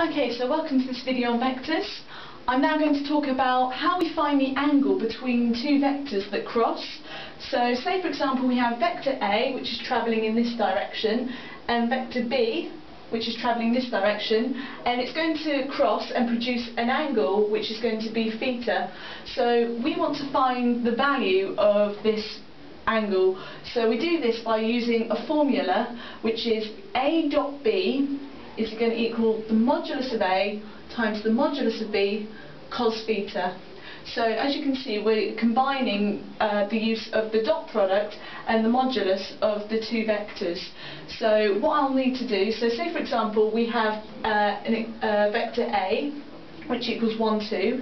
Okay, so welcome to this video on vectors. I'm now going to talk about how we find the angle between two vectors that cross. So say for example we have vector A, which is travelling in this direction, and vector B, which is travelling this direction, and it's going to cross and produce an angle which is going to be theta. So we want to find the value of this angle. So we do this by using a formula which is A dot B is going to equal the modulus of A times the modulus of B cos theta. So as you can see, we're combining the use of the dot product and the modulus of the two vectors. So what I'll need to do, so say for example we have vector A which equals 1, 2,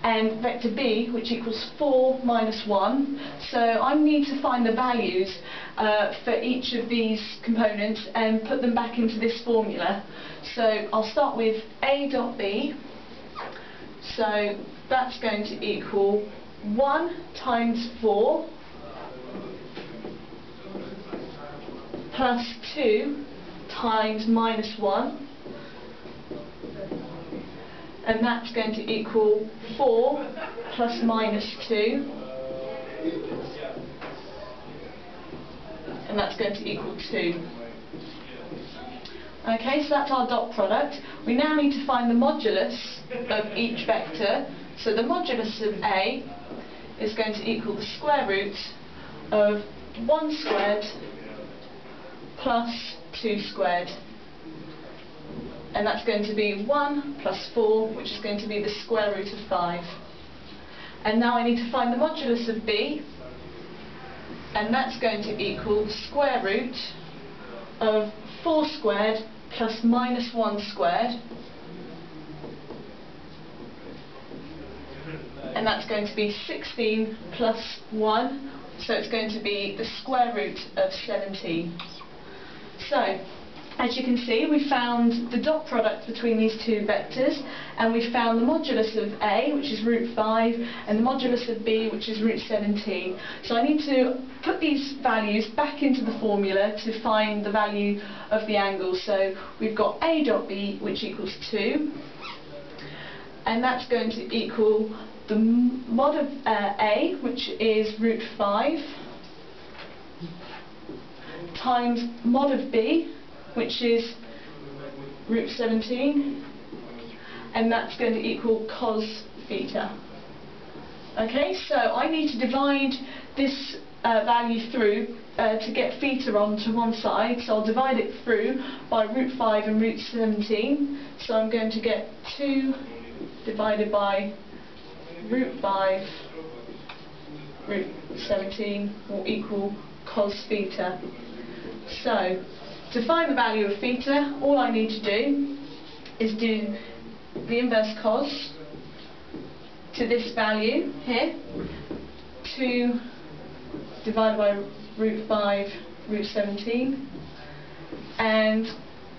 and vector B which equals 4 minus 1. So I need to find the values for each of these components and put them back into this formula. So I'll start with A dot B. So that's going to equal 1 times 4 plus 2 times minus 1. And that's going to equal 4 plus minus 2, and that's going to equal 2. Okay, so that's our dot product. We now need to find the modulus of each vector. So the modulus of A is going to equal the square root of 1 squared plus 2 squared. And that's going to be 1 plus 4, which is going to be the square root of 5. And now I need to find the modulus of B, and that's going to equal the square root of 4 squared plus minus 1 squared. And that's going to be 16 plus 1, so it's going to be the square root of 17. So, as you can see, we found the dot product between these two vectors, and we found the modulus of A, which is root 5, and the modulus of B, which is root 17. So I need to put these values back into the formula to find the value of the angle. So we've got A dot B, which equals 2, and that's going to equal the mod of A, which is root 5, times mod of B, which is root 17, and that's going to equal cos theta. Okay, so I need to divide this value through to get theta onto one side, so I'll divide it through by root 5 and root 17, so I'm going to get 2 divided by root 5 root 17 will equal cos theta. So to find the value of theta, all I need to do is do the inverse cos to this value here, 2 divided by root 5 root 17, and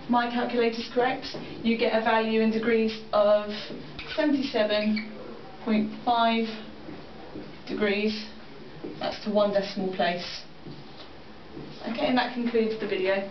my calculator's correct, you get a value in degrees of 77.5 degrees, that's to 1 decimal place. Okay, and that concludes the video.